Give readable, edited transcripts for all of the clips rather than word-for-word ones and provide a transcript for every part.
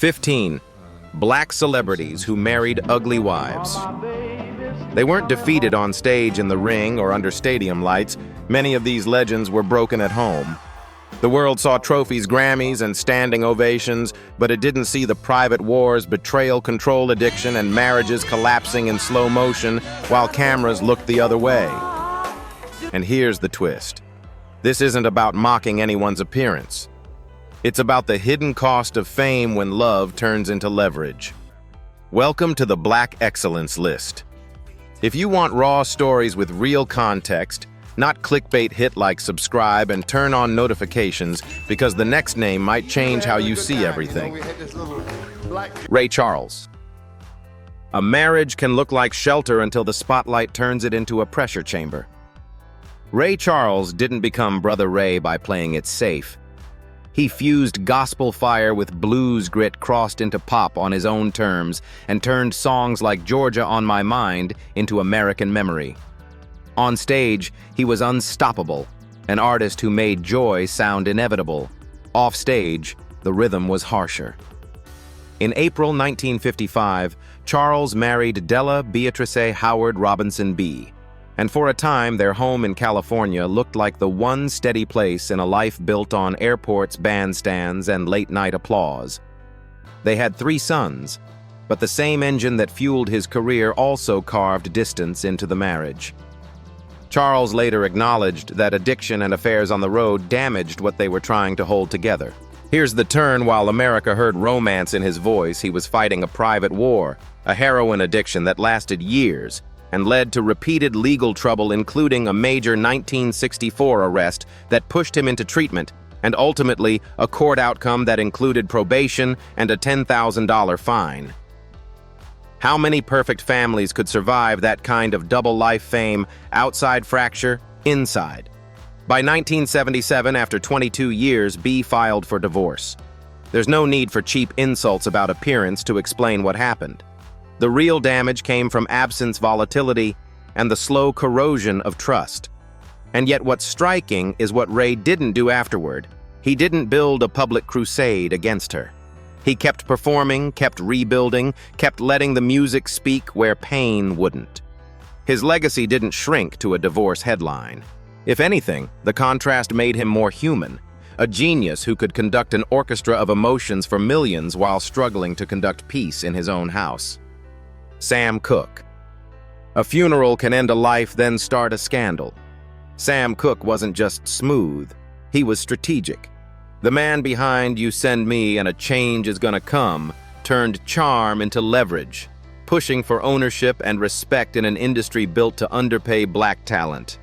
15. Black celebrities who married ugly wives. They weren't defeated on stage in the ring or under stadium lights. Many of these legends were broken at home. The world saw trophies, Grammys, and standing ovations, but it didn't see the private wars, betrayal, control addiction, and marriages collapsing in slow motion while cameras looked the other way. And here's the twist. This isn't about mocking anyone's appearance. It's about the hidden cost of fame when love turns into leverage. Welcome to the Black Excellence List. If you want raw stories with real context, not clickbait, hit like, subscribe, and turn on notifications because the next name might change how you see everything. Ray Charles. A marriage can look like shelter until the spotlight turns it into a pressure chamber. Ray Charles didn't become Brother Ray by playing it safe. He fused gospel fire with blues grit crossed into pop on his own terms and turned songs like Georgia on My Mind into American memory. On stage, he was unstoppable, an artist who made joy sound inevitable. Off stage, the rhythm was harsher. In April 1955, Charles married Della Beatrice Howard Robinson B., and for a time their home in California looked like the one steady place in a life built on airports, bandstands, and late-night applause. They had 3 sons, but the same engine that fueled his career also carved distance into the marriage. Charles later acknowledged that addiction and affairs on the road damaged what they were trying to hold together. Here's the turn: while America heard romance in his voice, he was fighting a private war, a heroin addiction that lasted years and led to repeated legal trouble, including a major 1964 arrest that pushed him into treatment, and ultimately a court outcome that included probation and a $10,000 fine. How many perfect families could survive that kind of double life fame? Outside fracture, inside. By 1977, after 22 years, B filed for divorce. There's no need for cheap insults about appearance to explain what happened. The real damage came from absence, volatility, and the slow corrosion of trust. And yet what's striking is what Ray didn't do afterward. He didn't build a public crusade against her. He kept performing, kept rebuilding, kept letting the music speak where pain wouldn't. His legacy didn't shrink to a divorce headline. If anything, the contrast made him more human, a genius who could conduct an orchestra of emotions for millions while struggling to conduct peace in his own house. Sam Cooke. A funeral can end a life, then start a scandal. Sam Cooke wasn't just smooth, he was strategic. The man behind You Send Me and A Change Is Gonna Come turned charm into leverage, pushing for ownership and respect in an industry built to underpay black talent.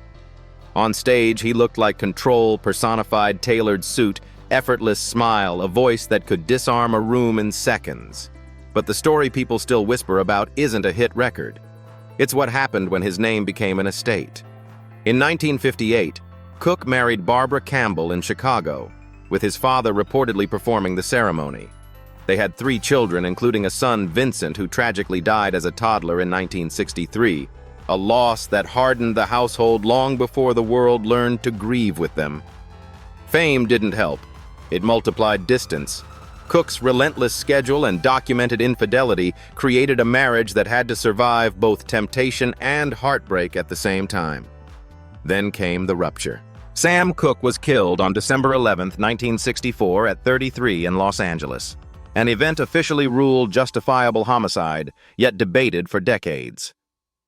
On stage, he looked like control, personified tailored suit, effortless smile, a voice that could disarm a room in seconds. But the story people still whisper about isn't a hit record. It's what happened when his name became an estate. In 1958, Cooke married Barbara Campbell in Chicago, with his father reportedly performing the ceremony. They had 3 children, including a son, Vincent, who tragically died as a toddler in 1963, a loss that hardened the household long before the world learned to grieve with them. Fame didn't help. It multiplied distance. Cooke's relentless schedule and documented infidelity created a marriage that had to survive both temptation and heartbreak at the same time. Then came the rupture. Sam Cooke was killed on December 11, 1964 at 33 in Los Angeles, an event officially ruled justifiable homicide, yet debated for decades.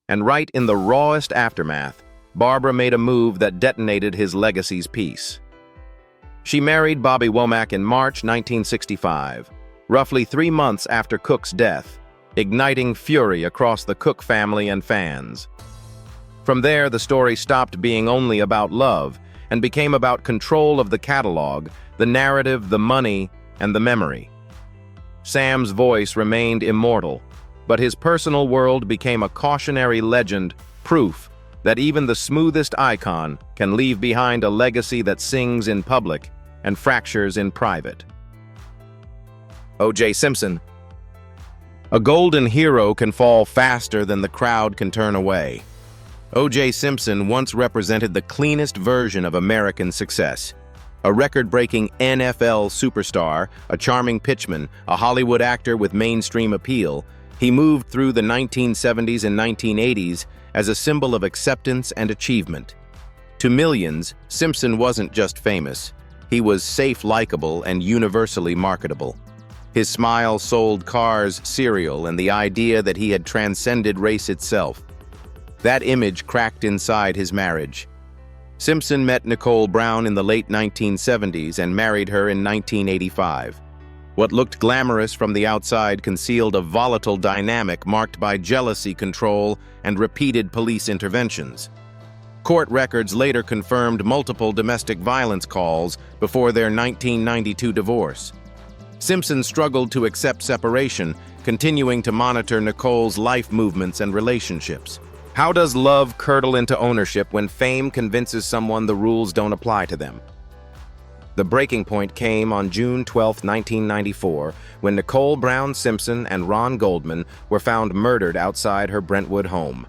And right in the rawest aftermath, Barbara made a move that detonated his legacy's piece. She married Bobby Womack in March 1965, roughly 3 months after Cooke's death, igniting fury across the Cooke family and fans. From there, the story stopped being only about love and became about control of the catalog, the narrative, the money, and the memory. Sam's voice remained immortal, but his personal world became a cautionary legend, proof that even the smoothest icon can leave behind a legacy that sings in public and fractures in private. O.J. Simpson. A golden hero can fall faster than the crowd can turn away. O.J. Simpson once represented the cleanest version of American success. A record-breaking NFL superstar, a charming pitchman, a Hollywood actor with mainstream appeal, he moved through the 1970s and 1980s as a symbol of acceptance and achievement. To millions, Simpson wasn't just famous. He was safe, likable, and universally marketable. His smile sold cars, cereal, and the idea that he had transcended race itself. That image cracked inside his marriage. Simpson met Nicole Brown in the late 1970s and married her in 1985. What looked glamorous from the outside concealed a volatile dynamic marked by jealousy, control, and repeated police interventions. Court records later confirmed multiple domestic violence calls before their 1992 divorce. Simpson struggled to accept separation, continuing to monitor Nicole's life movements and relationships. How does love curdle into ownership when fame convinces someone the rules don't apply to them? The breaking point came on June 12, 1994, when Nicole Brown Simpson and Ron Goldman were found murdered outside her Brentwood home.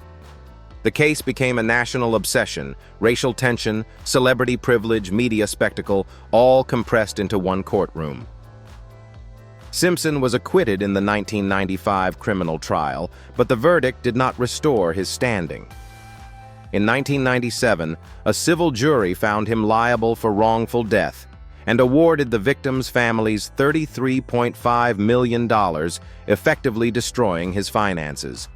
The case became a national obsession, racial tension, celebrity privilege, media spectacle, all compressed into one courtroom. Simpson was acquitted in the 1995 criminal trial, but the verdict did not restore his standing. In 1997, a civil jury found him liable for wrongful death and awarded the victims' families $33.5 million, effectively destroying his finances.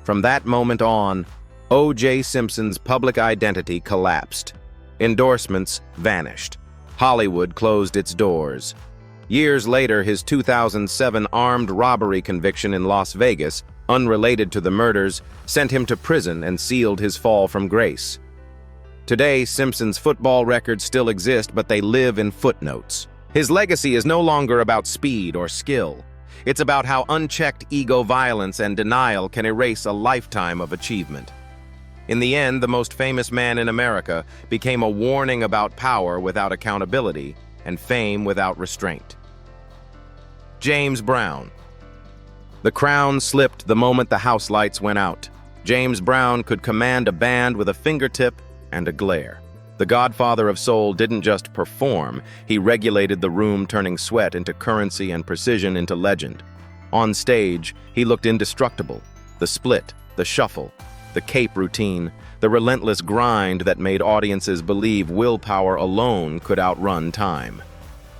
From that moment on, O.J. Simpson's public identity collapsed. Endorsements vanished. Hollywood closed its doors. Years later, his 2007 armed robbery conviction in Las Vegas, unrelated to the murders, sent him to prison and sealed his fall from grace. Today, Simpson's football records still exist, but they live in footnotes. His legacy is no longer about speed or skill. It's about how unchecked ego violence and denial can erase a lifetime of achievement. In the end, the most famous man in America became a warning about power without accountability and fame without restraint. James Brown. The crown slipped the moment the house lights went out. James Brown could command a band with a fingertip and a glare. The godfather of soul didn't just perform, he regulated the room, turning sweat into currency and precision into legend. On stage, he looked indestructible. The split, the shuffle, the cape routine, the relentless grind that made audiences believe willpower alone could outrun time.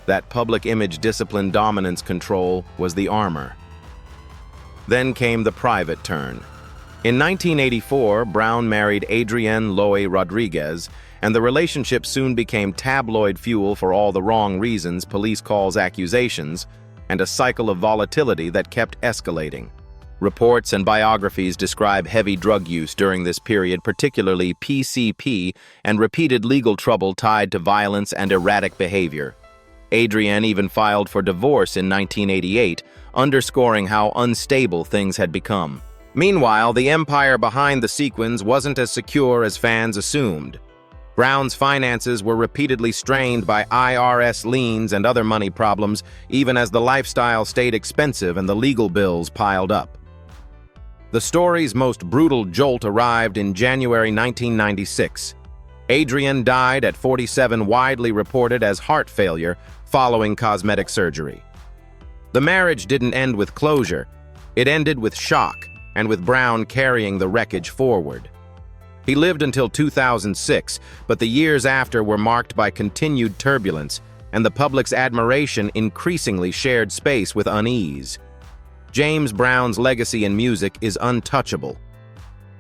That public image, discipline, dominance, control was the armor. Then came the private turn. In 1984, Brown married Adrienne Loy Rodriguez, and the relationship soon became tabloid fuel for all the wrong reasons, police calls, accusations, and a cycle of volatility that kept escalating. Reports and biographies describe heavy drug use during this period, particularly PCP, and repeated legal trouble tied to violence and erratic behavior. Adrienne even filed for divorce in 1988, underscoring how unstable things had become. Meanwhile, the empire behind the sequins wasn't as secure as fans assumed. Brown's finances were repeatedly strained by IRS liens and other money problems, even as the lifestyle stayed expensive and the legal bills piled up. The story's most brutal jolt arrived in January 1996. Adrienne died at 47, widely reported as heart failure following cosmetic surgery. The marriage didn't end with closure. It ended with shock, and with Brown carrying the wreckage forward. He lived until 2006, but the years after were marked by continued turbulence, and the public's admiration increasingly shared space with unease. James Brown's legacy in music is untouchable.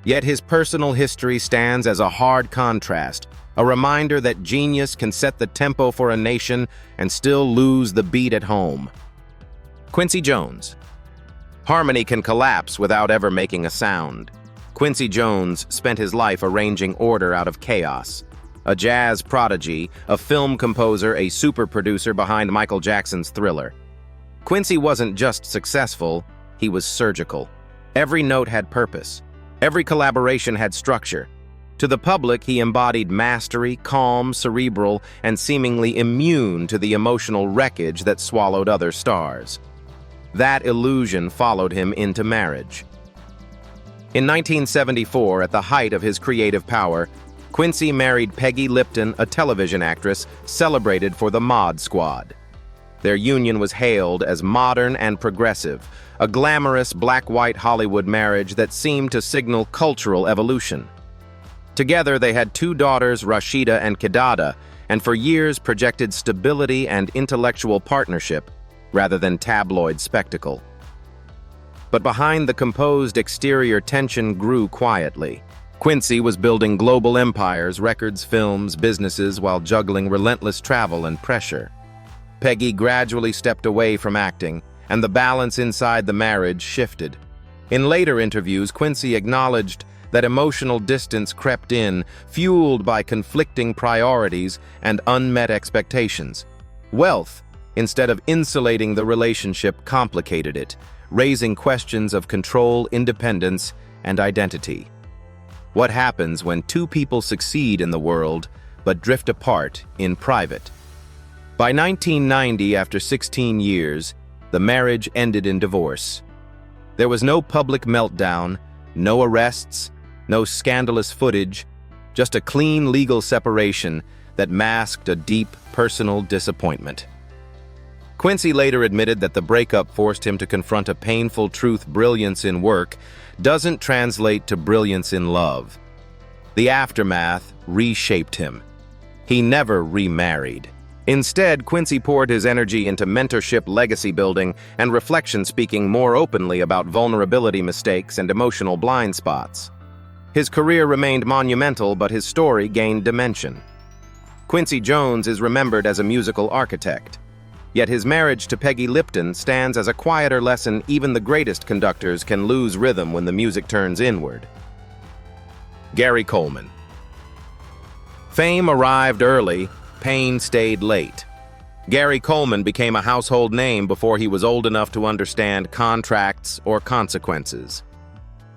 Yet his personal history stands as a hard contrast, a reminder that genius can set the tempo for a nation and still lose the beat at home. Quincy Jones. Harmony can collapse without ever making a sound. Quincy Jones spent his life arranging order out of chaos. A jazz prodigy, a film composer, a super producer behind Michael Jackson's Thriller. Quincy wasn't just successful, he was surgical. Every note had purpose. Every collaboration had structure. To the public, he embodied mastery, calm, cerebral, and seemingly immune to the emotional wreckage that swallowed other stars. That illusion followed him into marriage. In 1974, at the height of his creative power, Quincy married Peggy Lipton, a television actress celebrated for the Mod Squad. Their union was hailed as modern and progressive, a glamorous black-white Hollywood marriage that seemed to signal cultural evolution. Together, they had 2 daughters, Rashida and Kidada, and for years projected stability and intellectual partnership rather than tabloid spectacle. But behind the composed exterior, tension grew quietly. Quincy was building global empires, records, films, businesses, while juggling relentless travel and pressure. Peggy gradually stepped away from acting, and the balance inside the marriage shifted. In later interviews, Quincy acknowledged that emotional distance crept in, fueled by conflicting priorities and unmet expectations. Wealth, instead of insulating the relationship, complicated it, raising questions of control, independence, and identity. What happens when 2 people succeed in the world but drift apart in private? By 1990, after 16 years, the marriage ended in divorce. There was no public meltdown, no arrests, no scandalous footage, just a clean legal separation that masked a deep personal disappointment. Quincy later admitted that the breakup forced him to confront a painful truth: brilliance in work doesn't translate to brilliance in love. The aftermath reshaped him. He never remarried. Instead, Quincy poured his energy into mentorship, legacy building, and reflection, speaking more openly about vulnerability, mistakes, and emotional blind spots. His career remained monumental, but his story gained dimension. Quincy Jones is remembered as a musical architect. Yet his marriage to Peggy Lipton stands as a quieter lesson: even the greatest conductors can lose rhythm when the music turns inward. Gary Coleman. Fame arrived early, pain stayed late. Gary Coleman became a household name before he was old enough to understand contracts or consequences.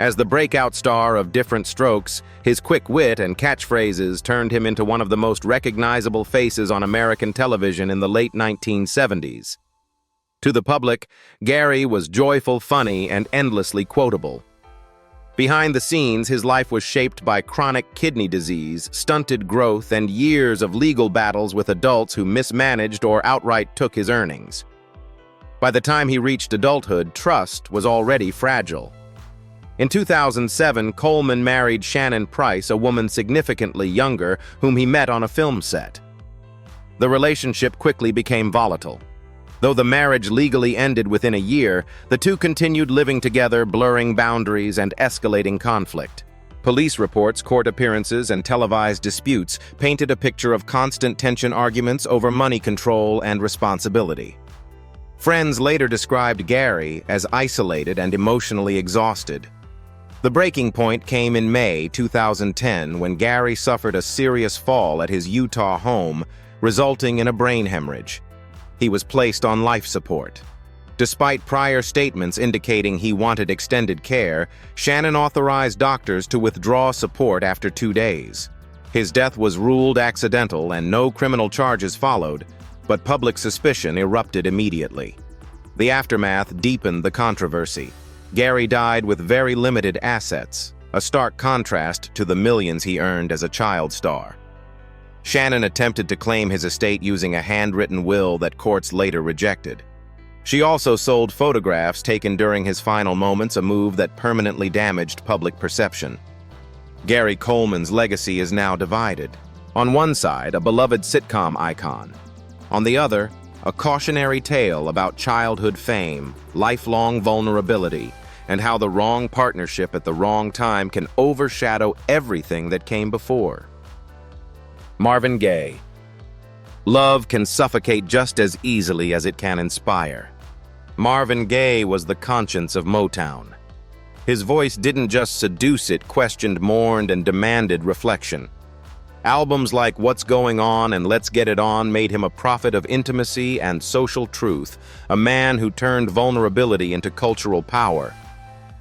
As the breakout star of Different Strokes, his quick wit and catchphrases turned him into one of the most recognizable faces on American television in the late 1970s. To the public, Gary was joyful, funny, and endlessly quotable. Behind the scenes, his life was shaped by chronic kidney disease, stunted growth, and years of legal battles with adults who mismanaged or outright took his earnings. By the time he reached adulthood, trust was already fragile. In 2007, Coleman married Shannon Price, a woman significantly younger, whom he met on a film set. The relationship quickly became volatile. Though the marriage legally ended within a year, the two continued living together, blurring boundaries and escalating conflict. Police reports, court appearances, and televised disputes painted a picture of constant tension, arguments over money control and responsibility. Friends later described Gary as isolated and emotionally exhausted. The breaking point came in May 2010 when Gary suffered a serious fall at his Utah home, resulting in a brain hemorrhage. He was placed on life support. Despite prior statements indicating he wanted extended care, Shannon authorized doctors to withdraw support after 2 days. His death was ruled accidental and no criminal charges followed, but public suspicion erupted immediately. The aftermath deepened the controversy. Gary died with very limited assets, a stark contrast to the millions he earned as a child star. Shannon attempted to claim his estate using a handwritten will that courts later rejected. She also sold photographs taken during his final moments, a move that permanently damaged public perception. Gary Coleman's legacy is now divided. On one side, a beloved sitcom icon. On the other, a cautionary tale about childhood fame, lifelong vulnerability, and how the wrong partnership at the wrong time can overshadow everything that came before. Marvin Gaye. Love can suffocate just as easily as it can inspire. Marvin Gaye was the conscience of Motown. His voice didn't just seduce, it questioned, mourned, and demanded reflection. Albums like What's Going On and Let's Get It On made him a prophet of intimacy and social truth, a man who turned vulnerability into cultural power.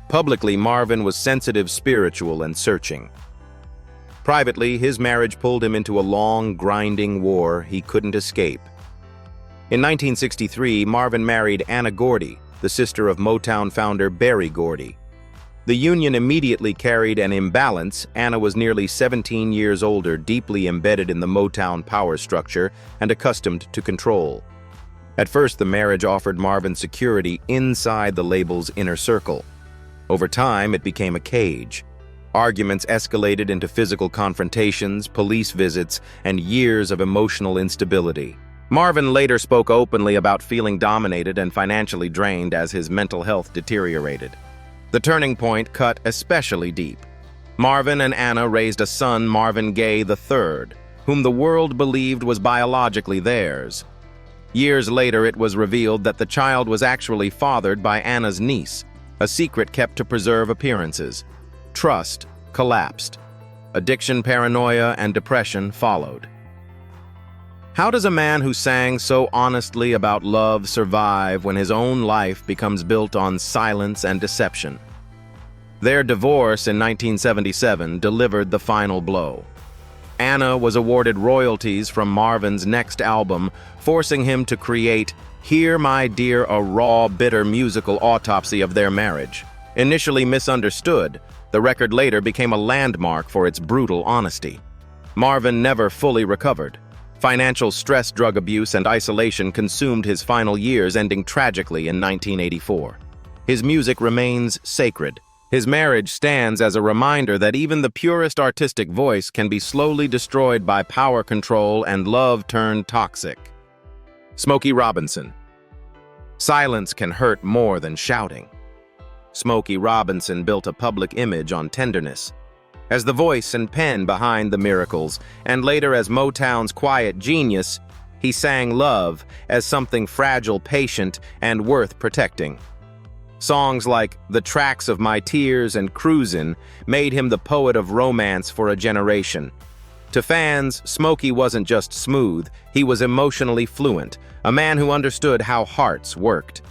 Publicly, Marvin was sensitive, spiritual, and searching. Privately, his marriage pulled him into a long, grinding war he couldn't escape. In 1963, Marvin married Anna Gordy, the sister of Motown founder Berry Gordy. The union immediately carried an imbalance. Anna was nearly 17 years older, deeply embedded in the Motown power structure and accustomed to control. At first, the marriage offered Marvin security inside the label's inner circle. Over time, it became a cage. Arguments escalated into physical confrontations, police visits, and years of emotional instability. Marvin later spoke openly about feeling dominated and financially drained as his mental health deteriorated. The turning point cut especially deep. Marvin and Anna raised a son, Marvin Gaye III, whom the world believed was biologically theirs. Years later, it was revealed that the child was actually fathered by Anna's niece, a secret kept to preserve appearances. Trust collapsed. Addiction, paranoia, and depression followed. How does a man who sang so honestly about love survive when his own life becomes built on silence and deception? Their divorce in 1977 delivered the final blow. Anna was awarded royalties from Marvin's next album, forcing him to create Here My Dear, a raw, bitter musical autopsy of their marriage. Initially misunderstood, the record later became a landmark for its brutal honesty. Marvin never fully recovered. Financial stress, drug abuse, and isolation consumed his final years, ending tragically in 1984. His music remains sacred. His marriage stands as a reminder that even the purest artistic voice can be slowly destroyed by power control and love turned toxic. Smokey Robinson. Silence can hurt more than shouting. Smokey Robinson built a public image on tenderness. As the voice and pen behind the miracles, and later as Motown's quiet genius, he sang love as something fragile, patient, and worth protecting. Songs like The Tracks of My Tears and Cruisin' made him the poet of romance for a generation. To fans, Smokey wasn't just smooth, he was emotionally fluent, a man who understood how hearts worked.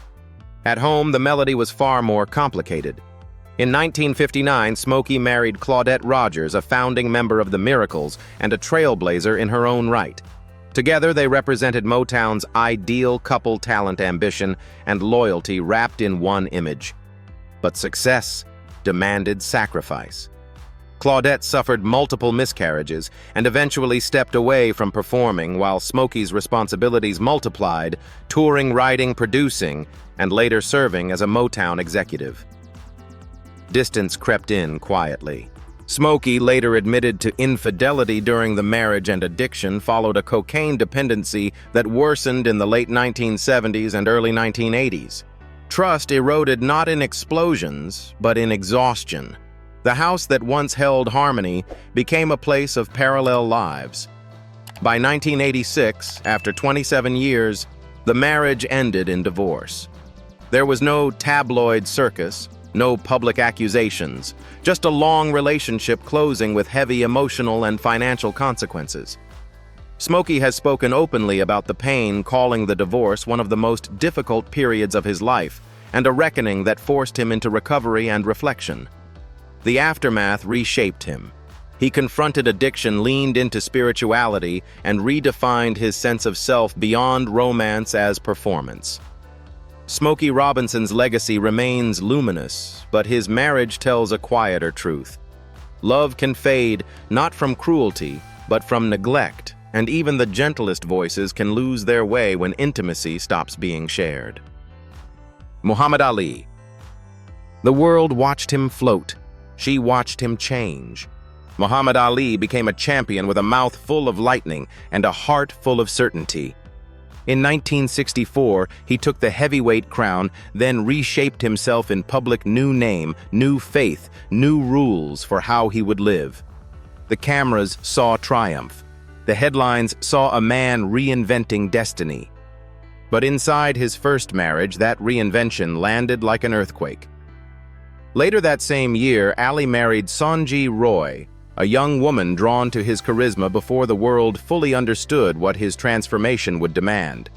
At home, the melody was far more complicated. In 1959, Smokey married Claudette Rogers, a founding member of the Miracles and a trailblazer in her own right. Together, they represented Motown's ideal couple talent, ambition, and loyalty wrapped in one image. But success demanded sacrifice. Claudette suffered multiple miscarriages and eventually stepped away from performing while Smokey's responsibilities multiplied, touring, writing, producing, and later serving as a Motown executive. Distance crept in quietly. Smokey, later admitted to infidelity during the marriage, and addiction followed a cocaine dependency that worsened in the late 1970s and early 1980s. Trust eroded not in explosions, but in exhaustion. The house that once held harmony became a place of parallel lives. By 1986, after 27 years, the marriage ended in divorce. There was no tabloid circus, no public accusations, just a long relationship closing with heavy emotional and financial consequences. Smokey has spoken openly about the pain, calling the divorce one of the most difficult periods of his life and a reckoning that forced him into recovery and reflection. The aftermath reshaped him. He confronted addiction, leaned into spirituality, and redefined his sense of self beyond romance as performance. Smokey Robinson's legacy remains luminous, but his marriage tells a quieter truth. Love can fade not from cruelty, but from neglect, and even the gentlest voices can lose their way when intimacy stops being shared. Muhammad Ali. The world watched him float. She watched him change. Muhammad Ali became a champion with a mouth full of lightning and a heart full of certainty. In 1964, he took the heavyweight crown, then reshaped himself in public. New name, new faith, new rules for how he would live. The cameras saw triumph. The headlines saw a man reinventing destiny. But inside his first marriage, that reinvention landed like an earthquake. Later that same year, Ali married Sonji Roy, a young woman drawn to his charisma before the world fully understood what his transformation would demand.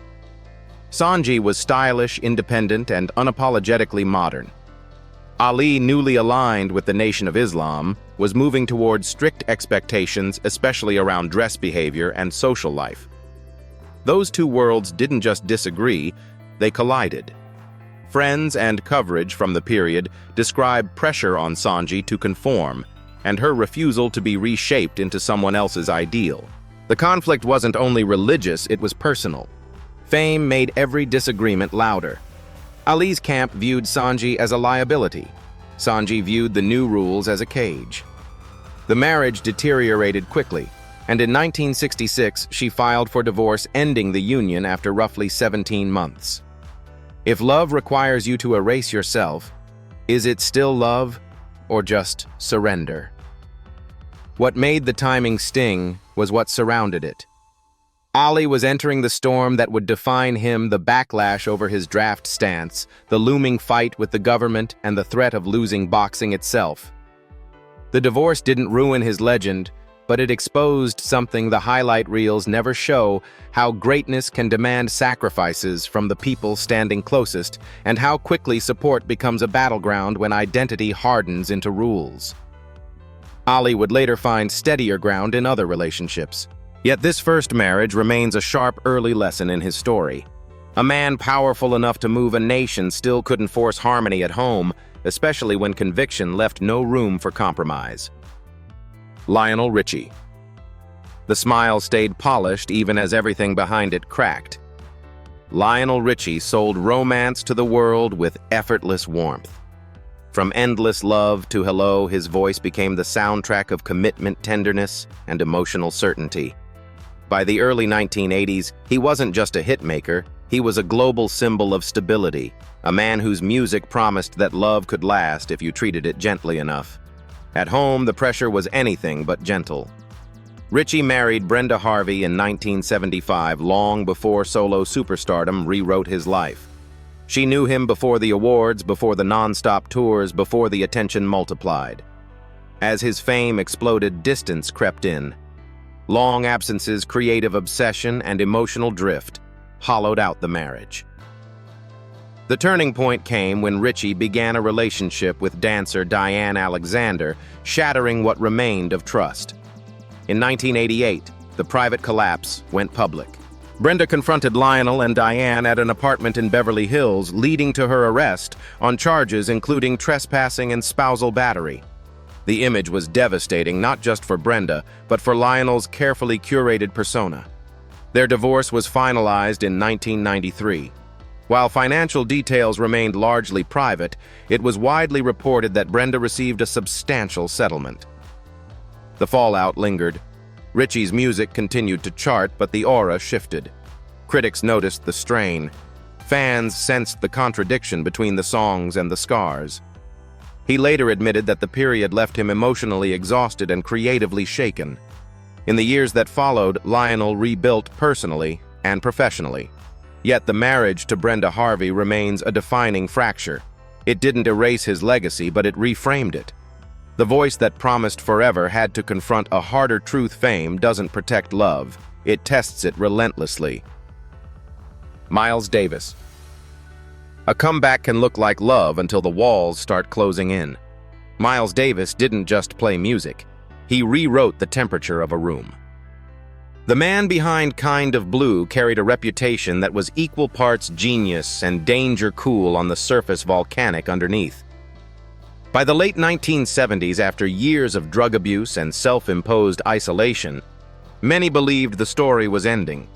Sonji was stylish, independent, and unapologetically modern. Ali, newly aligned with the Nation of Islam, was moving towards strict expectations, especially around dress behavior and social life. Those two worlds didn't just disagree, they collided. Friends and coverage from the period describe pressure on Sanji to conform, and her refusal to be reshaped into someone else's ideal. The conflict wasn't only religious, it was personal. Fame made every disagreement louder. Ali's camp viewed Sanji as a liability. Sanji viewed the new rules as a cage. The marriage deteriorated quickly, and in 1966 she filed for divorce, ending the union after roughly 17 months. If love requires you to erase yourself, is it still love or just surrender? What made the timing sting was what surrounded it. Ali was entering the storm that would define him, the backlash over his draft stance, the looming fight with the government, and the threat of losing boxing itself. The divorce didn't ruin his legend, but it exposed something the highlight reels never show: how greatness can demand sacrifices from the people standing closest, and how quickly support becomes a battleground when identity hardens into rules. Ali would later find steadier ground in other relationships. Yet this first marriage remains a sharp early lesson in his story. A man powerful enough to move a nation still couldn't force harmony at home, especially when conviction left no room for compromise. Lionel Richie. The smile stayed polished even as everything behind it cracked. Lionel Richie sold romance to the world with effortless warmth. From Endless Love to Hello, his voice became the soundtrack of commitment, tenderness, and emotional certainty. By the early 1980s, he wasn't just a hitmaker, he was a global symbol of stability, a man whose music promised that love could last if you treated it gently enough. At home, the pressure was anything but gentle. Richie married Brenda Harvey in 1975, long before solo superstardom rewrote his life. She knew him before the awards, before the non-stop tours, before the attention multiplied. As his fame exploded, distance crept in. Long absences, creative obsession, and emotional drift hollowed out the marriage. The turning point came when Richie began a relationship with dancer Diane Alexander, shattering what remained of trust. In 1988, the private collapse went public. Brenda confronted Lionel and Diane at an apartment in Beverly Hills, leading to her arrest on charges including trespassing and spousal battery. The image was devastating, not just for Brenda, but for Lionel's carefully curated persona. Their divorce was finalized in 1993. While financial details remained largely private, it was widely reported that Brenda received a substantial settlement. The fallout lingered. Richie's music continued to chart, but the aura shifted. Critics noticed the strain. Fans sensed the contradiction between the songs and the scars. He later admitted that the period left him emotionally exhausted and creatively shaken. In the years that followed, Lionel rebuilt personally and professionally. Yet the marriage to Brenda Harvey remains a defining fracture. It didn't erase his legacy, but it reframed it. The voice that promised forever had to confront a harder truth: fame doesn't protect love, it tests it relentlessly. Miles Davis. A comeback can look like love until the walls start closing in. Miles Davis didn't just play music, he rewrote the temperature of a room. The man behind Kind of Blue carried a reputation that was equal parts genius and danger cool on the surface, volcanic underneath. By the late 1970s, after years of drug abuse and self-imposed isolation, many believed the story was ending.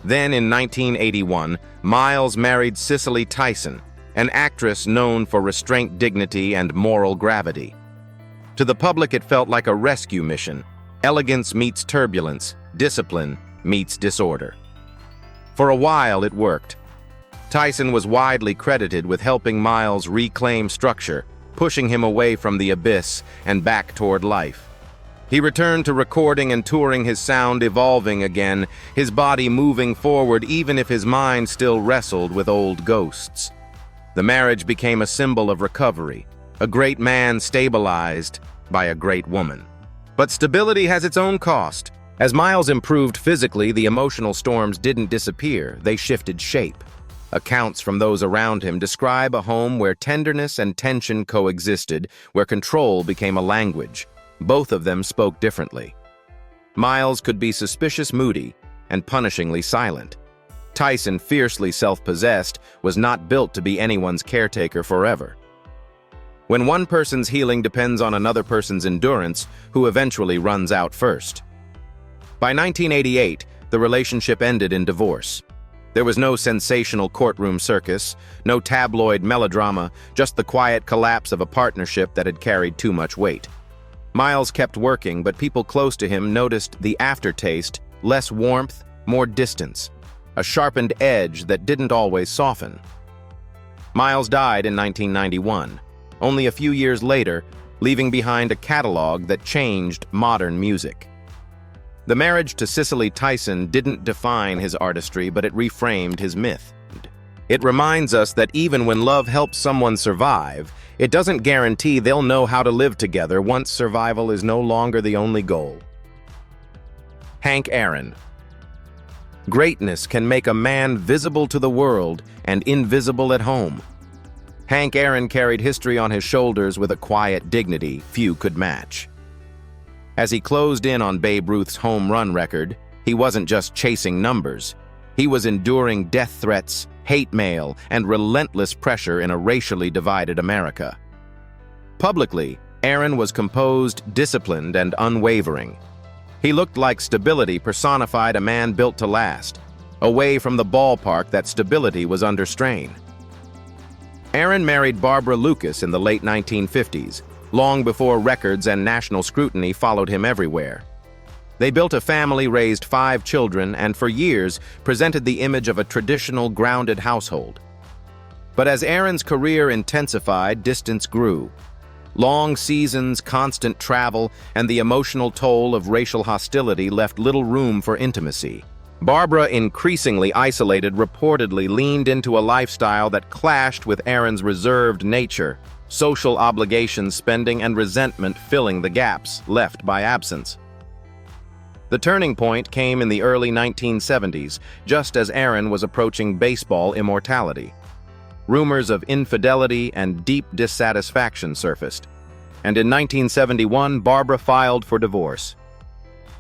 Then in 1981, Miles married Cicely Tyson, an actress known for restraint, dignity, and moral gravity. To the public, it felt like a rescue mission. Elegance meets turbulence, discipline meets disorder. For a while, it worked. Tyson was widely credited with helping Miles reclaim structure, pushing him away from the abyss and back toward life. He returned to recording and touring, his sound evolving again, his body moving forward even if his mind still wrestled with old ghosts. The marriage became a symbol of recovery, a great man stabilized by a great woman. But stability has its own cost. As Miles improved physically, the emotional storms didn't disappear, they shifted shape. Accounts from those around him describe a home where tenderness and tension coexisted, where control became a language. Both of them spoke differently. Miles could be suspicious moody and punishingly silent. Tyson, fiercely self-possessed, was not built to be anyone's caretaker forever. When one person's healing depends on another person's endurance, who eventually runs out first? By 1988, the relationship ended in divorce. There was no sensational courtroom circus, no tabloid melodrama, just the quiet collapse of a partnership that had carried too much weight. Miles kept working, but people close to him noticed the aftertaste, less warmth, more distance, a sharpened edge that didn't always soften. Miles died in 1991, only a few years later, leaving behind a catalog that changed modern music. The marriage to Cicely Tyson didn't define his artistry, but it reframed his myth. It reminds us that even when love helps someone survive, it doesn't guarantee they'll know how to live together once survival is no longer the only goal. Hank Aaron. Greatness can make a man visible to the world and invisible at home. Hank Aaron carried history on his shoulders with a quiet dignity few could match. As he closed in on Babe Ruth's home run record, he wasn't just chasing numbers. He was enduring death threats, hate mail, and relentless pressure in a racially divided America. Publicly, Aaron was composed, disciplined, and unwavering. He looked like stability personified, a man built to last. Away from the ballpark, that stability was under strain. Aaron married Barbara Lucas in the late 1950s, long before records and national scrutiny followed him everywhere. They built a family, raised 5 children, and for years presented the image of a traditional, grounded household. But as Aaron's career intensified, distance grew. Long seasons, constant travel, and the emotional toll of racial hostility left little room for intimacy. Barbara, increasingly isolated, reportedly leaned into a lifestyle that clashed with Aaron's reserved nature, social obligations, spending, and resentment filling the gaps left by absence. The turning point came in the early 1970s, just as Aaron was approaching baseball immortality. Rumors of infidelity and deep dissatisfaction surfaced, and in 1971, Barbara filed for divorce.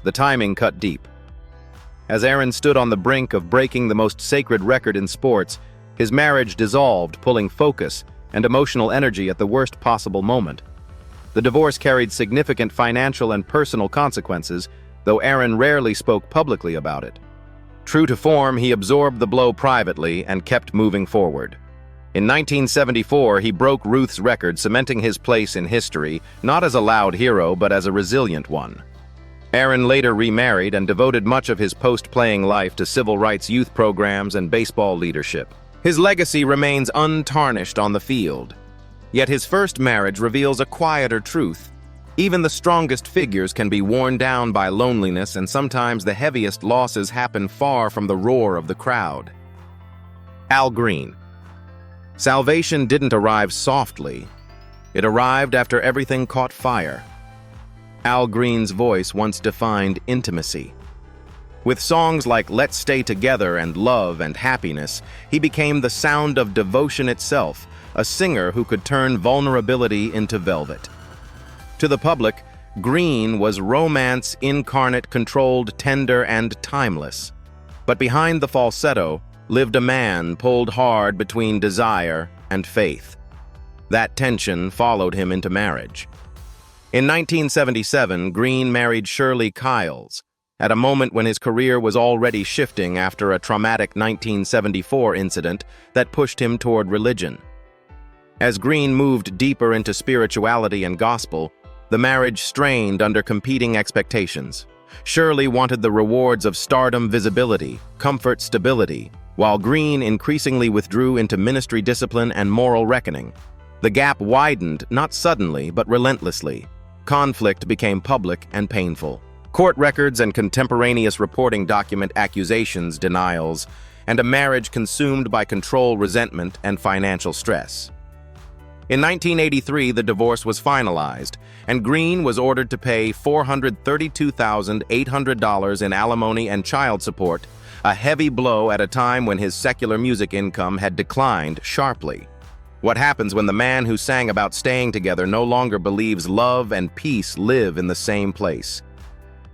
The timing cut deep. As Aaron stood on the brink of breaking the most sacred record in sports, his marriage dissolved, pulling focus and emotional energy at the worst possible moment. The divorce carried significant financial and personal consequences, though Aaron rarely spoke publicly about it. True to form, he absorbed the blow privately and kept moving forward. In 1974, he broke Ruth's record, cementing his place in history, not as a loud hero, but as a resilient one. Aaron later remarried and devoted much of his post-playing life to civil rights youth programs and baseball leadership. His legacy remains untarnished on the field. Yet his first marriage reveals a quieter truth. Even the strongest figures can be worn down by loneliness, and sometimes the heaviest losses happen far from the roar of the crowd. Al Green. Salvation didn't arrive softly. It arrived after everything caught fire. Al Green's voice once defined intimacy. With songs like Let's Stay Together and Love and Happiness, he became the sound of devotion itself, a singer who could turn vulnerability into velvet. To the public, Green was romance incarnate, controlled, tender, and timeless. But behind the falsetto lived a man pulled hard between desire and faith. That tension followed him into marriage. In 1977, Green married Shirley Kiles, at a moment when his career was already shifting after a traumatic 1974 incident that pushed him toward religion. As Green moved deeper into spirituality and gospel, the marriage strained under competing expectations. Shirley wanted the rewards of stardom, visibility, comfort, stability, while Green increasingly withdrew into ministry discipline and moral reckoning. The gap widened, not suddenly, but relentlessly. Conflict became public and painful. Court records and contemporaneous reporting document accusations, denials, and a marriage consumed by control, resentment, and financial stress. In 1983, the divorce was finalized, and Green was ordered to pay $432,800 in alimony and child support, a heavy blow at a time when his secular music income had declined sharply. What happens when the man who sang about staying together no longer believes love and peace live in the same place?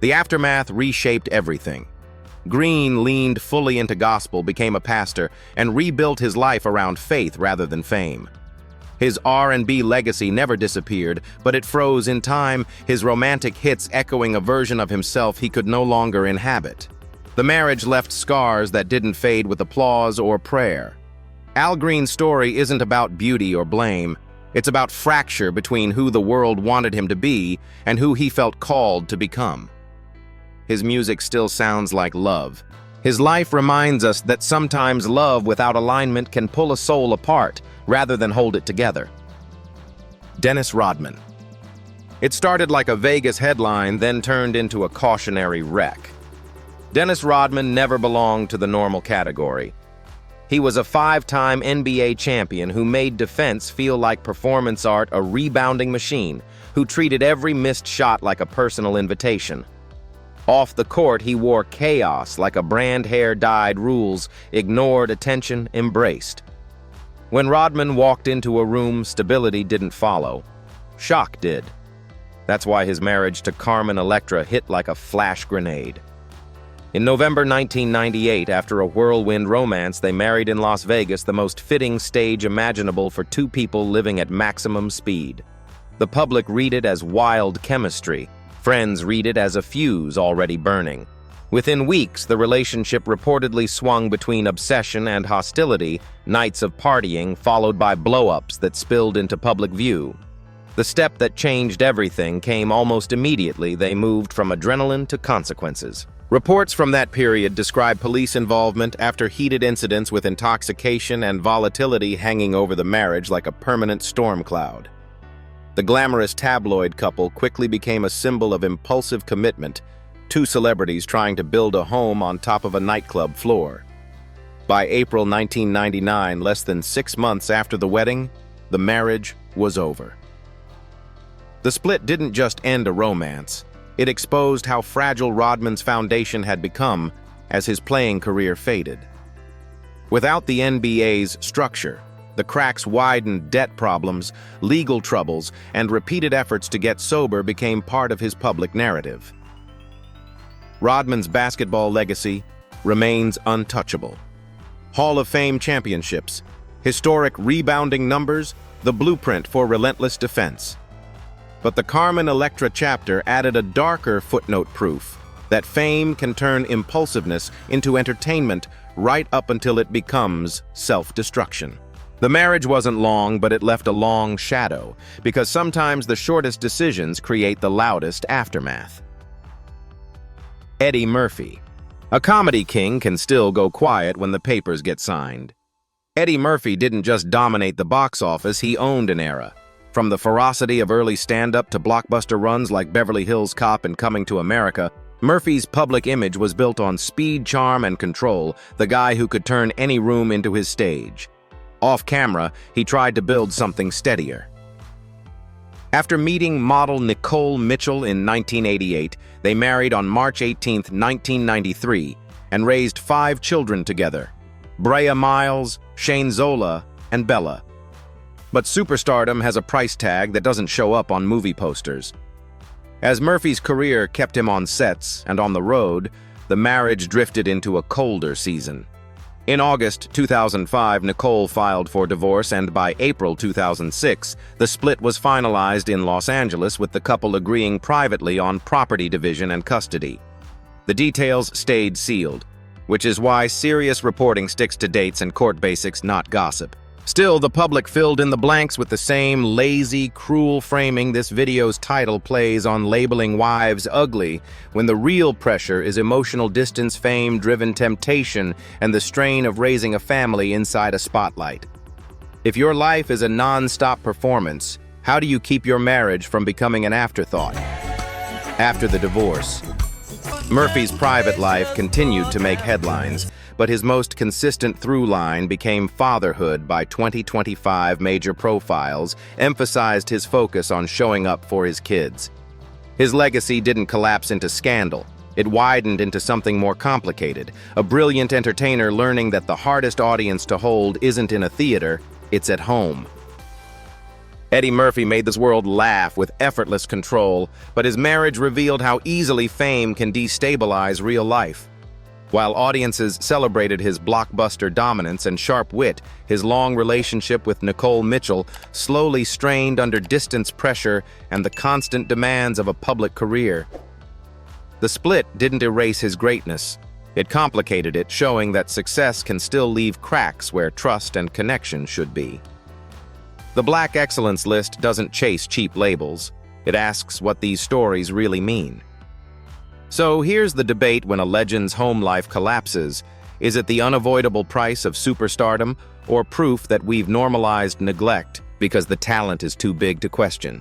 The aftermath reshaped everything. Green leaned fully into gospel, became a pastor, and rebuilt his life around faith rather than fame. His R&B legacy never disappeared, but it froze in time, his romantic hits echoing a version of himself he could no longer inhabit. The marriage left scars that didn't fade with applause or prayer. Al Green's story isn't about beauty or blame. It's about fracture between who the world wanted him to be and who he felt called to become. His music still sounds like love. His life reminds us that sometimes love without alignment can pull a soul apart rather than hold it together. Dennis Rodman. It started like a Vegas headline, then turned into a cautionary wreck. Dennis Rodman never belonged to the normal category. He was a 5-time NBA champion who made defense feel like performance art, a rebounding machine, who treated every missed shot like a personal invitation. Off the court, he wore chaos like a brand hair-dyed rules, ignored attention, embraced. When Rodman walked into a room, stability didn't follow. Shock did. That's why his marriage to Carmen Electra hit like a flash grenade. In November 1998, after a whirlwind romance, they married in Las Vegas, the most fitting stage imaginable for two people living at maximum speed. The public read it as wild chemistry. Friends read it as a fuse already burning. Within weeks, the relationship reportedly swung between obsession and hostility, nights of partying followed by blow-ups that spilled into public view. The step that changed everything came almost immediately. They moved from adrenaline to consequences. Reports from that period describe police involvement after heated incidents with intoxication and volatility hanging over the marriage like a permanent storm cloud. The glamorous tabloid couple quickly became a symbol of impulsive commitment, two celebrities trying to build a home on top of a nightclub floor. By April 1999, less than 6 months after the wedding, the marriage was over. The split didn't just end a romance. It exposed how fragile Rodman's foundation had become as his playing career faded. Without the NBA's structure, the cracks widened. Debt problems, legal troubles, and repeated efforts to get sober became part of his public narrative. Rodman's basketball legacy remains untouchable. Hall of Fame championships, historic rebounding numbers, the blueprint for relentless defense. But the Carmen Electra chapter added a darker footnote: proof that fame can turn impulsiveness into entertainment right up until it becomes self-destruction. The marriage wasn't long, but it left a long shadow, because sometimes the shortest decisions create the loudest aftermath. Eddie Murphy. A comedy king can still go quiet when the papers get signed. Eddie Murphy didn't just dominate the box office, he owned an era. From the ferocity of early stand-up to blockbuster runs like Beverly Hills Cop and Coming to America, Murphy's public image was built on speed, charm, and control, the guy who could turn any room into his stage. Off camera, he tried to build something steadier. After meeting model Nicole Mitchell in 1988, they married on March 18, 1993, and raised 5 children together: Brea Miles, Shane Zola, and Bella. But superstardom has a price tag that doesn't show up on movie posters. As Murphy's career kept him on sets and on the road, the marriage drifted into a colder season. In August 2005, Nicole filed for divorce, and by April 2006, the split was finalized in Los Angeles, with the couple agreeing privately on property division and custody. The details stayed sealed, which is why serious reporting sticks to dates and court basics, not gossip. Still, the public filled in the blanks with the same lazy, cruel framing this video's title plays on, labeling wives ugly, when the real pressure is emotional distance, fame-driven temptation, and the strain of raising a family inside a spotlight. If your life is a non-stop performance, how do you keep your marriage from becoming an afterthought? After the divorce, Murphy's private life continued to make headlines, but his most consistent through line became fatherhood. By 2025, major profiles emphasized his focus on showing up for his kids. His legacy didn't collapse into scandal. It widened into something more complicated, a brilliant entertainer learning that the hardest audience to hold isn't in a theater, it's at home. Eddie Murphy made this world laugh with effortless control, but his marriage revealed how easily fame can destabilize real life. While audiences celebrated his blockbuster dominance and sharp wit, his long relationship with Nicole Mitchell slowly strained under distance pressure and the constant demands of a public career. The split didn't erase his greatness. It complicated it, showing that success can still leave cracks where trust and connection should be. The Black Excellence list doesn't chase cheap labels. It asks what these stories really mean. So here's the debate when a legend's home life collapses. Is it the unavoidable price of superstardom, or proof that we've normalized neglect because the talent is too big to question?